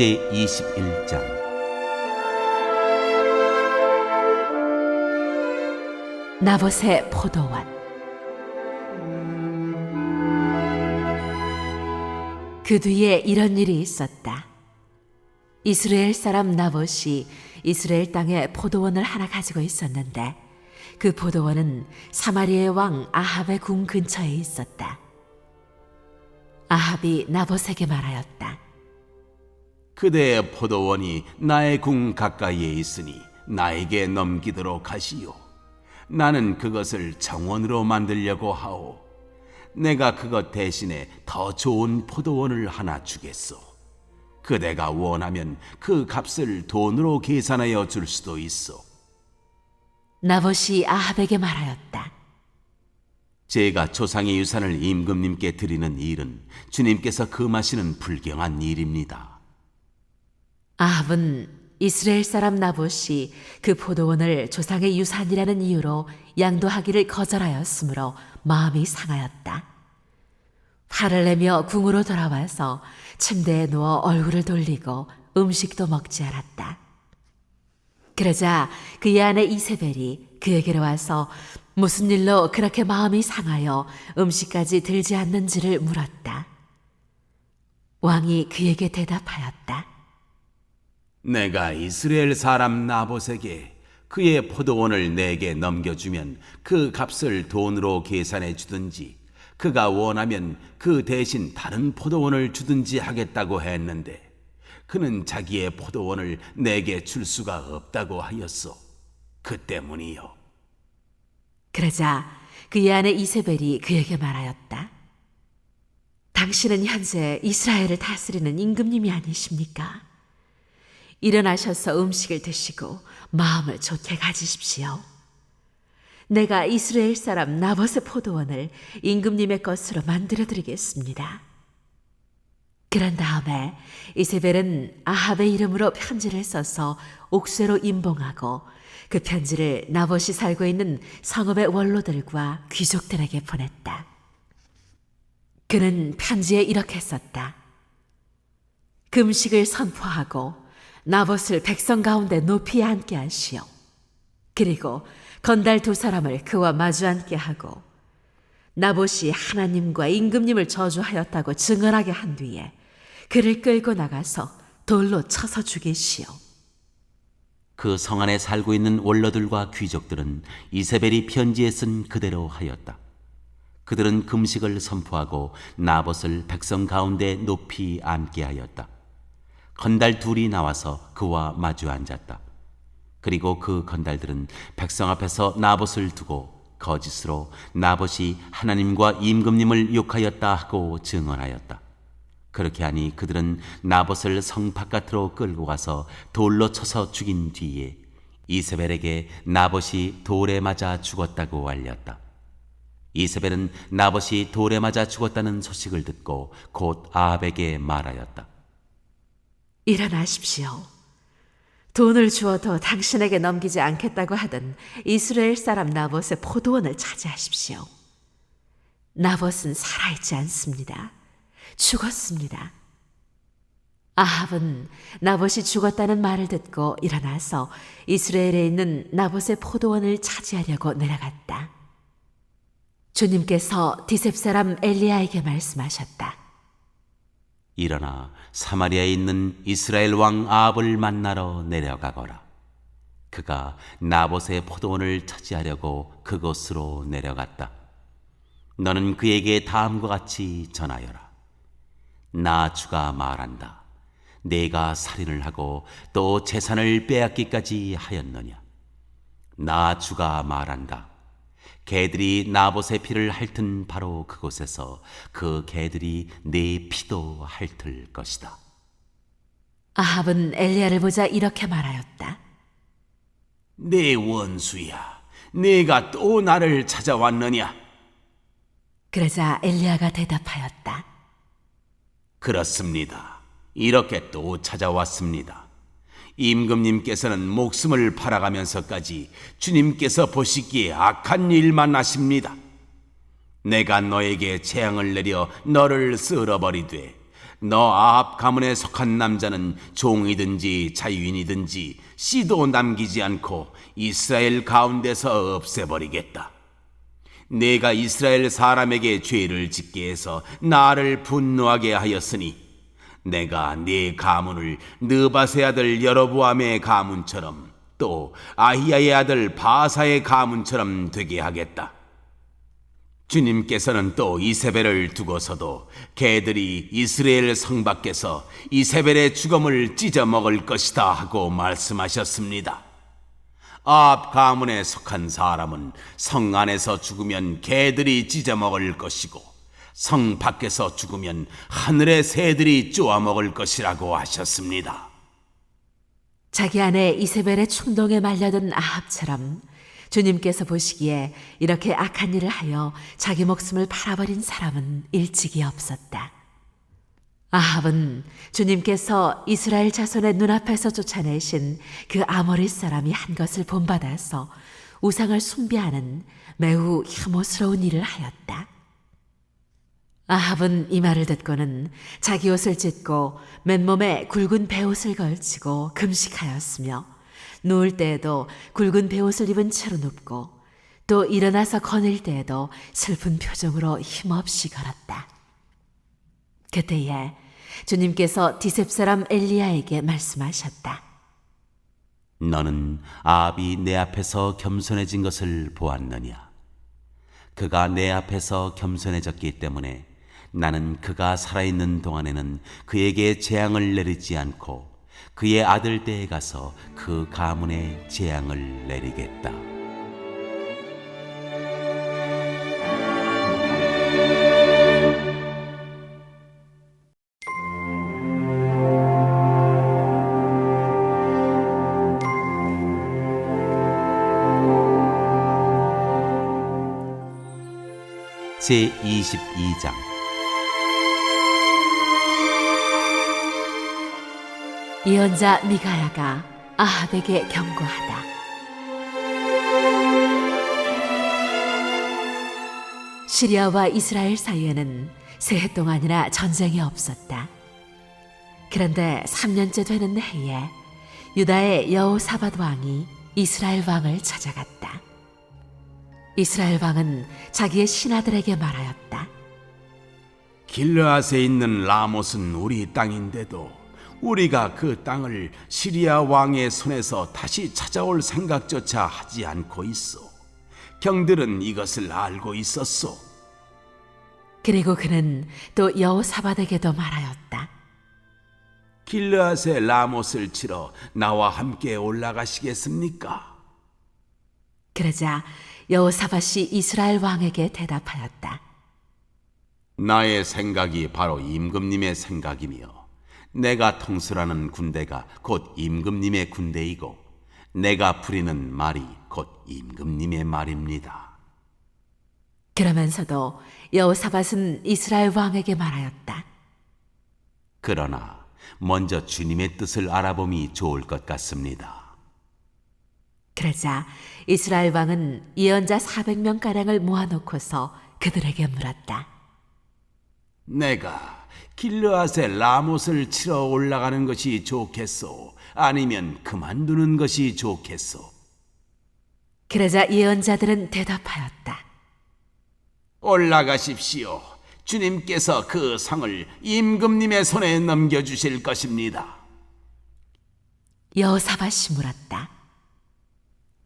제21장. 나봇의 포도원. 그 뒤에 이런 일이 있었다. 이스라엘 사람 나봇이 이스라엘 땅에 포도원을 하나 가지고 있었는데 그 포도원은 사마리아의 왕 아합의 궁 근처에 있었다. 아합이 나봇에게 말하였다. 그대의 포도원이 나의 궁 가까이에 있으니 나에게 넘기도록 하시오. 나는 그것을 정원으로 만들려고 하오. 내가 그것 대신에 더 좋은 포도원을 하나 주겠소. 그대가 원하면 그 값을 돈으로 계산하여 줄 수도 있어. 나봇이 아합에게 말하였다. 제가 조상의 유산을 임금님께 드리는 일은 주님께서 금하시는 불경한 일입니다. 아합은 이스라엘 사람 나봇이 그 포도원을 조상의 유산이라는 이유로 양도하기를 거절하였으므로 마음이 상하였다. 화를 내며 궁으로 돌아와서 침대에 누워 얼굴을 돌리고 음식도 먹지 않았다. 그러자 그의 아내 이세벨이 그에게로 와서 무슨 일로 그렇게 마음이 상하여 음식까지 들지 않는지를 물었다. 왕이 그에게 대답하였다. 내가 이스라엘 사람 나봇에게 그의 포도원을 내게 넘겨주면 그 값을 돈으로 계산해 주든지 그가 원하면 그 대신 다른 포도원을 주든지 하겠다고 했는데 그는 자기의 포도원을 내게 줄 수가 없다고 하였소. 그 때문이요. 그러자 그의 아내 이세벨이 그에게 말하였다. 당신은 현재 이스라엘을 다스리는 임금님이 아니십니까? 일어나셔서 음식을 드시고 마음을 좋게 가지십시오. 내가 이스라엘 사람 나봇의 포도원을 임금님의 것으로 만들어 드리겠습니다. 그런 다음에 이세벨은 아합의 이름으로 편지를 써서 옥쇄로 임봉하고 그 편지를 나봇이 살고 있는 성읍의 원로들과 귀족들에게 보냈다. 그는 편지에 이렇게 썼다. 금식을 선포하고 나봇을 백성 가운데 높이 앉게 하시오. 그리고 건달 2사람을 그와 마주 앉게 하고 나봇이 하나님과 임금님을 저주하였다고 증언하게 한 뒤에 그를 끌고 나가서 돌로 쳐서 죽이시오. 그 성 안에 살고 있는 원로들과 귀족들은 이세벨이 편지에 쓴 그대로 하였다. 그들은 금식을 선포하고 나봇을 백성 가운데 높이 앉게 하였다. 건달 2이 나와서 그와 마주 앉았다. 그리고 그 건달들은 백성 앞에서 나봇을 두고 거짓으로 나봇이 하나님과 임금님을 욕하였다 하고 증언하였다. 그렇게 하니 그들은 나봇을 성 바깥으로 끌고 가서 돌로 쳐서 죽인 뒤에 이세벨에게 나봇이 돌에 맞아 죽었다고 알렸다. 이세벨은 나봇이 돌에 맞아 죽었다는 소식을 듣고 곧 아합에게 말하였다. 일어나십시오. 돈을 주어도 당신에게 넘기지 않겠다고 하던 이스라엘 사람 나봇의 포도원을 차지하십시오. 나봇은 살아있지 않습니다. 죽었습니다. 아합은 나봇이 죽었다는 말을 듣고 일어나서 이스라엘에 있는 나봇의 포도원을 차지하려고 내려갔다. 주님께서 디셉 사람 엘리야에게 말씀하셨다. 일어나 사마리아에 있는 이스라엘 왕 아합을 만나러 내려가거라. 그가 나봇의 포도원을 차지하려고 그곳으로 내려갔다. 너는 그에게 다음과 같이 전하여라. 나 주가 말한다. 내가 살인을 하고 또 재산을 빼앗기까지 하였느냐. 나 주가 말한다. 개들이 나봇의 피를 핥은 바로 그곳에서 그 개들이 내 피도 핥을 것이다. 아합은 엘리야를 보자 이렇게 말하였다. 내 원수야, 네가 또 나를 찾아왔느냐? 그러자 엘리야가 대답하였다. 그렇습니다. 이렇게 또 찾아왔습니다. 임금님께서는 목숨을 팔아가면서까지 주님께서 보시기에 악한 일만 하십니다. 내가 너에게 재앙을 내려 너를 쓸어버리되 너 아합 가문에 속한 남자는 종이든지 자유인이든지 씨도 남기지 않고 이스라엘 가운데서 없애버리겠다. 내가 이스라엘 사람에게 죄를 짓게 해서 나를 분노하게 하였으니 내가 네 가문을 느밧의 아들 여로보암의 가문처럼 또 아히야의 아들 바사의 가문처럼 되게 하겠다. 주님께서는 또 이세벨을 두고서도 개들이 이스라엘 성 밖에서 이세벨의 죽음을 찢어 먹을 것이다 하고 말씀하셨습니다. 아합 가문에 속한 사람은 성 안에서 죽으면 개들이 찢어 먹을 것이고 성 밖에서 죽으면 하늘의 새들이 쪼아 먹을 것이라고 하셨습니다. 자기 아내 이세벨의 충동에 말려든 아합처럼 주님께서 보시기에 이렇게 악한 일을 하여 자기 목숨을 팔아버린 사람은 일찍이 없었다. 아합은 주님께서 이스라엘 자손의 눈앞에서 쫓아내신 그 아모리 사람이 한 것을 본받아서 우상을 숭배하는 매우 혐오스러운 일을 하였다. 아합은 이 말을 듣고는 자기 옷을 찢고 맨몸에 굵은 베옷을 걸치고 금식하였으며 누울 때에도 굵은 베옷을 입은 채로 눕고 또 일어나서 거닐 때에도 슬픈 표정으로 힘없이 걸었다. 그때에 주님께서 디셉 사람 엘리야에게 말씀하셨다. 너는 아합이 내 앞에서 겸손해진 것을 보았느냐? 그가 내 앞에서 겸손해졌기 때문에 나는 그가 살아있는 동안에는 그에게 재앙을 내리지 않고 그의 아들 때에 가서 그 가문에 재앙을 내리겠다. 제22장 예언자 미가야가 아합에게 경고하다. 시리아와 이스라엘 사이에는 새해 동안이나 전쟁이 없었다. 그런데 3년째 되는 해에 유다의 여호사밧 왕이 이스라엘 왕을 찾아갔다. 이스라엘 왕은 자기의 신하들에게 말하였다. 길르앗에 있는 라못은 우리 땅인데도 우리가 그 땅을 시리아 왕의 손에서 다시 찾아올 생각조차 하지 않고 있어. 경들은 이것을 알고 있었소. 그리고 그는 또 여호사밧에게도 말하였다. 길르앗의 라못을 치러 나와 함께 올라가시겠습니까? 그러자 여호사밧이 이스라엘 왕에게 대답하였다. 나의 생각이 바로 임금님의 생각이며 내가 통솔하는 군대가 곧 임금님의 군대이고 내가 부리는 말이 곧 임금님의 말입니다. 그러면서도 여호사밧은 이스라엘 왕에게 말하였다. 그러나 먼저 주님의 뜻을 알아봄이 좋을 것 같습니다. 그러자 이스라엘 왕은 예언자 400명가량을 모아놓고서 그들에게 물었다. 내가 길르앗의 라못을 치러 올라가는 것이 좋겠소? 아니면 그만두는 것이 좋겠소? 그러자 예언자들은 대답하였다. 올라가십시오. 주님께서 그 성을 임금님의 손에 넘겨주실 것입니다. 여호사밧이 물었다.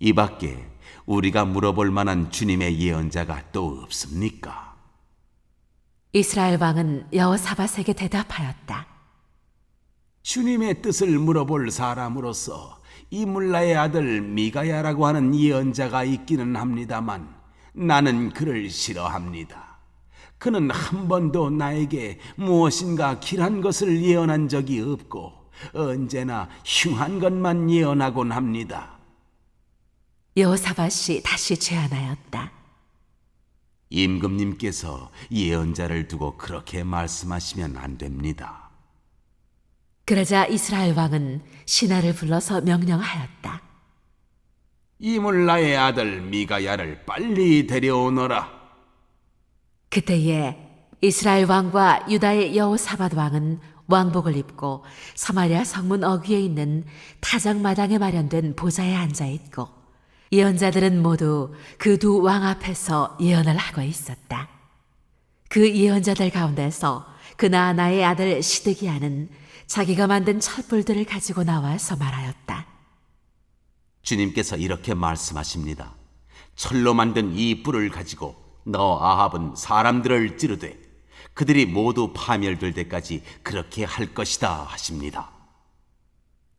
이 밖에 우리가 물어볼 만한 주님의 예언자가 또 없습니까? 이스라엘 왕은 여호사밧에게 대답하였다. 주님의 뜻을 물어볼 사람으로서 이물라의 아들 미가야라고 하는 예언자가 있기는 합니다만 나는 그를 싫어합니다. 그는 한 번도 나에게 무엇인가 길한 것을 예언한 적이 없고 언제나 흉한 것만 예언하곤 합니다. 여호사밧이 다시 제안하였다. 임금님께서 예언자를 두고 그렇게 말씀하시면 안 됩니다. 그러자 이스라엘 왕은 신하를 불러서 명령하였다. 이물라의 아들 미가야를 빨리 데려오너라. 그때에 이스라엘 왕과 유다의 여호사밧 왕은 왕복을 입고 사마리아 성문 어귀에 있는 타작마당에 마련된 보좌에 앉아 있고 예언자들은 모두 그 두 왕 앞에서 예언을 하고 있었다. 그 예언자들 가운데서 그나아나의 아들 시드기야는 자기가 만든 촛불들을 가지고 나와서 말하였다. 주님께서 이렇게 말씀하십니다. 철로 만든 이 뿔을 가지고 너 아합은 사람들을 찌르되 그들이 모두 파멸될 때까지 그렇게 할 것이다 하십니다.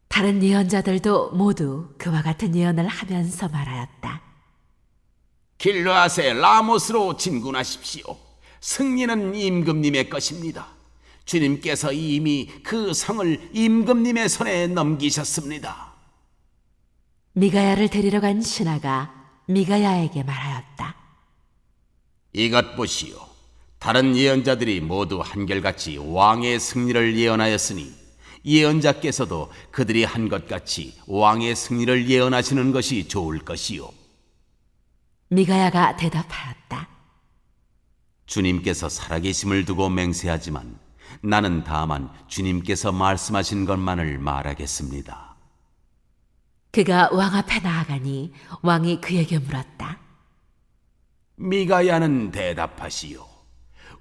다른 예언자들도 모두 그와 같은 예언을 하면서 말하였다. 길르앗의 라못으로 진군하십시오. 승리는 임금님의 것입니다. 주님께서 이미 그 성을 임금님의 손에 넘기셨습니다. 미가야를 데리러 간 신하가 미가야에게 말하였다. 이것 보시오. 다른 예언자들이 모두 한결같이 왕의 승리를 예언하였으니 예언자께서도 그들이 한 것 같이 왕의 승리를 예언하시는 것이 좋을 것이요. 미가야가 대답하였다. 주님께서 살아계심을 두고 맹세하지만 나는 다만 주님께서 말씀하신 것만을 말하겠습니다. 그가 왕 앞에 나아가니 왕이 그에게 물었다. 미가야는 대답하시오.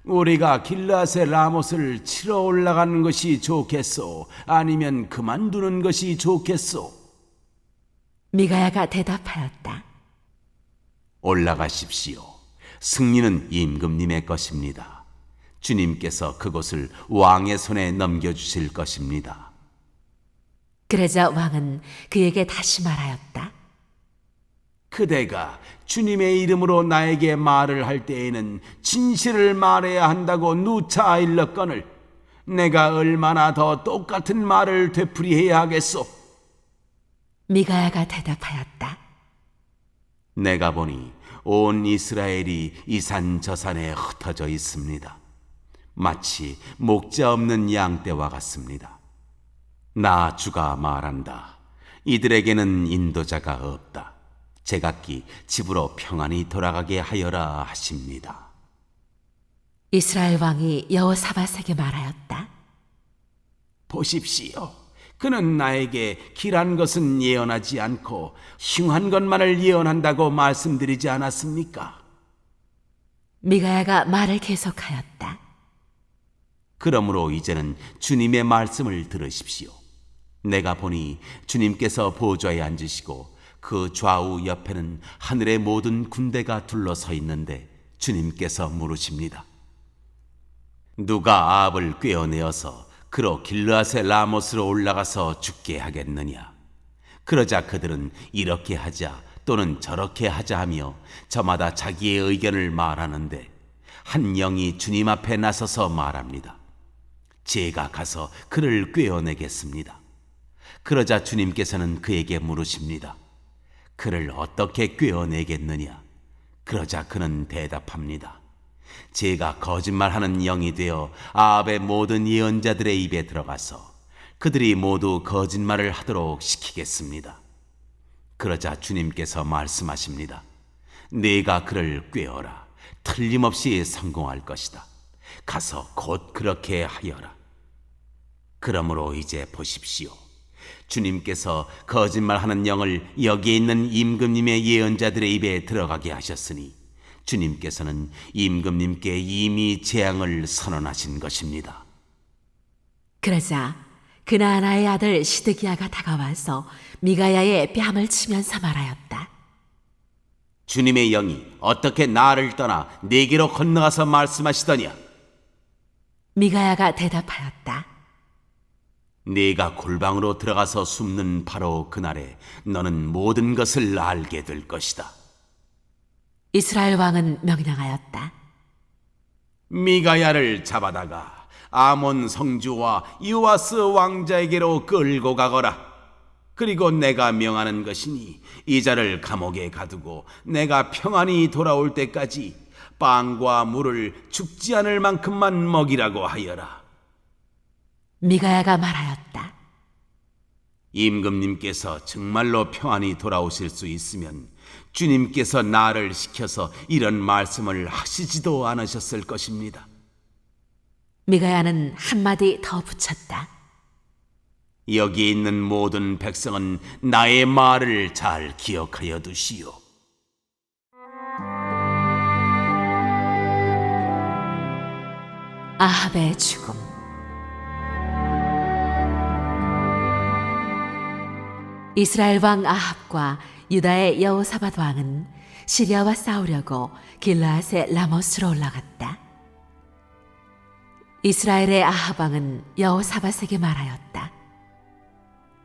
우리가 길르앗의 라못을 치러 올라가는 것이 좋겠소? 아니면 그만두는 것이 좋겠소? 미가야가 대답하였다. 올라가십시오. 승리는 임금님의 것입니다. 주님께서 그곳을 왕의 손에 넘겨주실 것입니다. 그러자 왕은 그에게 다시 말하였다. 그대가 주님의 이름으로 나에게 말을 할 때에는 진실을 말해야 한다고 누차 일렀거늘 내가 얼마나 더 똑같은 말을 되풀이해야 하겠소? 미가야가 대답하였다. 내가 보니 온 이스라엘이 이 산 저 산에 흩어져 있습니다. 마치 목자 없는 양떼와 같습니다. 나 주가 말한다. 이들에게는 인도자가 없다. 제각기 집으로 평안히 돌아가게 하여라 하십니다. 이스라엘 왕이 여호사밧에게 말하였다. 보십시오. 그는 나에게 길한 것은 예언하지 않고 흉한 것만을 예언한다고 말씀드리지 않았습니까? 미가야가 말을 계속하였다. 그러므로 이제는 주님의 말씀을 들으십시오. 내가 보니 주님께서 보좌에 앉으시고 그 좌우 옆에는 하늘의 모든 군대가 둘러서 있는데 주님께서 물으십니다. 누가 아합을 꿰어내어서 그로 길르앗의 라못으로 올라가서 죽게 하겠느냐? 그러자 그들은 이렇게 하자 또는 저렇게 하자 하며 저마다 자기의 의견을 말하는데 한 영이 주님 앞에 나서서 말합니다. 제가 가서 그를 꿰어내겠습니다. 그러자 주님께서는 그에게 물으십니다. 그를 어떻게 꿰어내겠느냐? 그러자 그는 대답합니다. 제가 거짓말하는 영이 되어 아합의 모든 예언자들의 입에 들어가서 그들이 모두 거짓말을 하도록 시키겠습니다. 그러자 주님께서 말씀하십니다. 네가 그를 꿰어라. 틀림없이 성공할 것이다. 가서 곧 그렇게 하여라. 그러므로 이제 보십시오. 주님께서 거짓말하는 영을 여기에 있는 임금님의 예언자들의 입에 들어가게 하셨으니 주님께서는 임금님께 이미 재앙을 선언하신 것입니다. 그러자 그나아나의 아들 시드기야가 다가와서 미가야의 뺨을 치면서 말하였다. 주님의 영이 어떻게 나를 떠나 네게로 건너가서 말씀하시더냐? 미가야가 대답하였다. 네가 골방으로 들어가서 숨는 바로 그날에 너는 모든 것을 알게 될 것이다. 이스라엘 왕은 명령하였다. 미가야를 잡아다가 아몬 성주와 요아스 왕자에게로 끌고 가거라. 그리고 내가 명하는 것이니 이 자를 감옥에 가두고 내가 평안히 돌아올 때까지 빵과 물을 죽지 않을 만큼만 먹이라고 하여라. 미가야가 말하였다. 임금님께서 정말로 평안히 돌아오실 수 있으면 주님께서 나를 시켜서 이런 말씀을 하시지도 않으셨을 것입니다. 미가야는 한마디 더 붙였다. 여기 있는 모든 백성은 나의 말을 잘 기억하여 두시오. 아합의 죽음. 이스라엘 왕 아합과 유다의 여호사밧 왕은 시리아와 싸우려고 길르앗의 라모스로 올라갔다. 이스라엘의 아합 왕은 여호사밧에게 말하였다.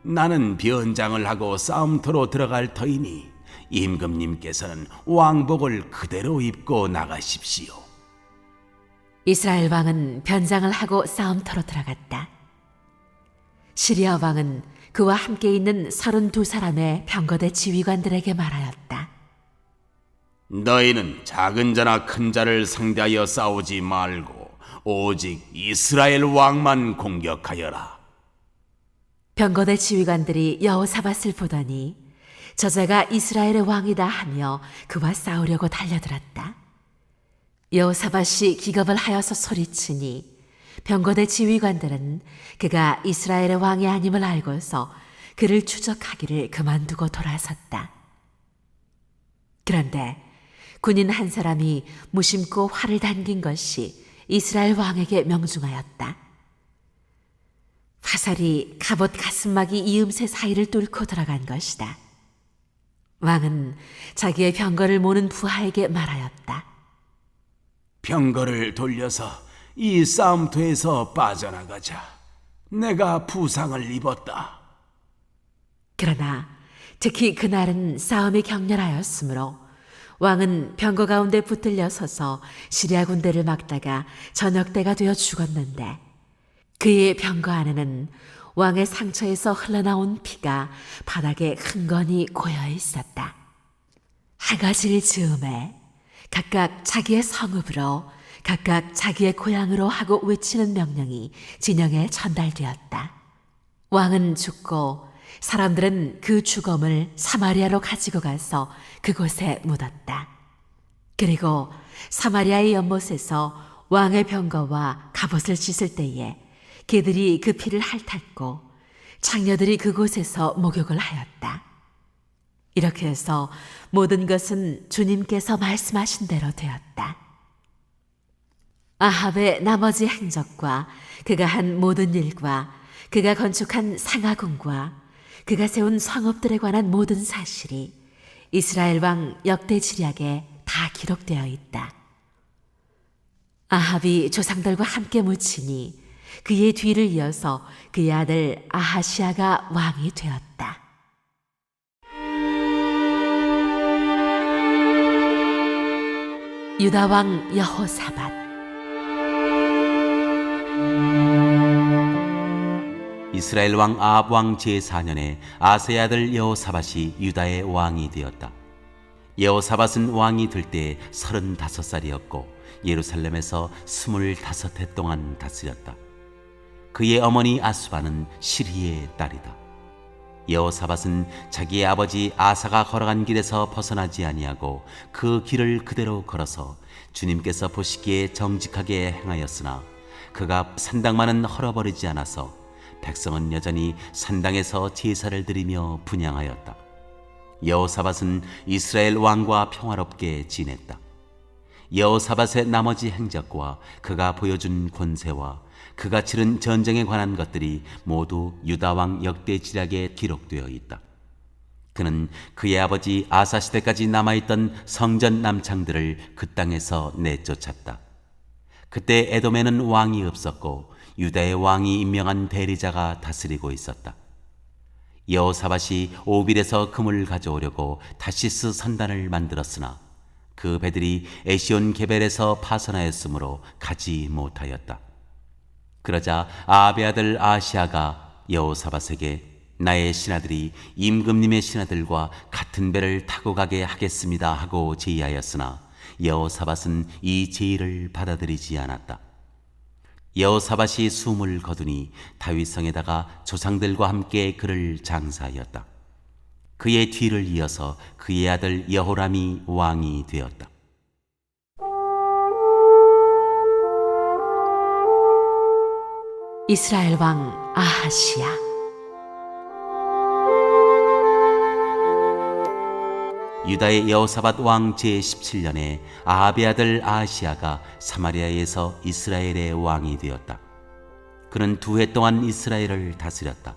나는 변장을 하고 싸움터로 들어갈 터이니 임금님께서는 왕복을 그대로 입고 나가십시오. 이스라엘 왕은 변장을 하고 싸움터로 들어갔다. 시리아 왕은 그와 함께 있는 32사람의 병거대 지휘관들에게 말하였다. 너희는 작은 자나 큰 자를 상대하여 싸우지 말고 오직 이스라엘 왕만 공격하여라. 병거대 지휘관들이 여호사밧을 보더니 저자가 이스라엘의 왕이다 하며 그와 싸우려고 달려들었다. 여호사밧이 기겁을 하여서 소리치니 병거대 지휘관들은 그가 이스라엘의 왕이 아님을 알고서 그를 추적하기를 그만두고 돌아섰다. 그런데 군인 한 사람이 무심코 활을 당긴 것이 이스라엘 왕에게 명중하였다. 화살이 갑옷 가슴막이 이음새 사이를 뚫고 들어간 것이다. 왕은 자기의 병거를 모는 부하에게 말하였다. 병거를 돌려서 이 싸움터에서 빠져나가자. 내가 부상을 입었다. 그러나 특히 그날은 싸움이 격렬하였으므로 왕은 병거 가운데 붙들려 서서 시리아 군대를 막다가 저녁 때가 되어 죽었는데 그의 병거 안에는 왕의 상처에서 흘러나온 피가 바닥에 흥건히 고여 있었다. 하가지를 즈음에 각각 자기의 성읍으로 각각 자기의 고향으로 하고 외치는 명령이 진영에 전달되었다. 왕은 죽고 사람들은 그 주검을 사마리아로 가지고 가서 그곳에 묻었다. 그리고 사마리아의 연못에서 왕의 병거와 갑옷을 씻을 때에 개들이 그 피를 핥았고 창녀들이 그곳에서 목욕을 하였다. 이렇게 해서 모든 것은 주님께서 말씀하신 대로 되었다. 아합의 나머지 행적과 그가 한 모든 일과 그가 건축한 상하궁과 그가 세운 성읍들에 관한 모든 사실이 이스라엘 왕 역대지략에 다 기록되어 있다. 아합이 조상들과 함께 묻히니 그의 뒤를 이어서 그의 아들 아하시아가 왕이 되었다. 유다 왕 여호사밧. 이스라엘 왕 아합 왕 제4년에 아세의 아들 여호사밧이 유다의 왕이 되었다. 여호사밧은 왕이 될 때 35살이었고 예루살렘에서 25해 동안 다스렸다. 그의 어머니 아수바는 시리의 딸이다. 여호사밧은 자기의 아버지 아사가 걸어간 길에서 벗어나지 아니하고 그 길을 그대로 걸어서 주님께서 보시기에 정직하게 행하였으나 그가 산당만은 헐어버리지 않아서 백성은 여전히 산당에서 제사를 드리며 분향하였다. 여호사밧은 이스라엘 왕과 평화롭게 지냈다. 여호사밧의 나머지 행적과 그가 보여준 권세와 그가 치른 전쟁에 관한 것들이 모두 유다 왕 역대지략에 기록되어 있다. 그는 그의 아버지 아사 시대까지 남아있던 성전 남창들을 그 땅에서 내쫓았다. 그때 에돔에는 왕이 없었고 유다의 왕이 임명한 대리자가 다스리고 있었다. 여호사밧이 오빌에서 금을 가져오려고 타시스 선단을 만들었으나 그 배들이 에시온 게벨에서 파선하였으므로 가지 못하였다. 그러자 아합의 아들 아시아가 여호사밧에게 나의 신하들이 임금님의 신하들과 같은 배를 타고 가게 하겠습니다 하고 제의하였으나 여호사밧은 이 제의를 받아들이지 않았다. 여호사밧이 숨을 거두니 다윗성에다가 조상들과 함께 그를 장사하였다. 그의 뒤를 이어서 그의 아들 여호람이 왕이 되었다. 이스라엘 왕 아하시야. 유다의 여호사밧 왕 제17년에 아합의 아들 아하시야가 사마리아에서 이스라엘의 왕이 되었다. 그는 2해 동안 이스라엘을 다스렸다.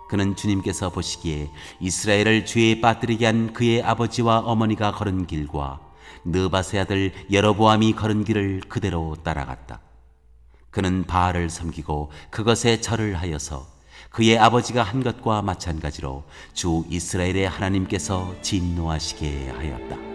그는 주님께서 보시기에 이스라엘을 죄에 빠뜨리게 한 그의 아버지와 어머니가 걸은 길과 느밧의 아들 여로보암이 걸은 길을 그대로 따라갔다. 그는 바알을 섬기고 그것에 절을 하여서 그의 아버지가 한 것과 마찬가지로 주 이스라엘의 하나님께서 진노하시게 하였다.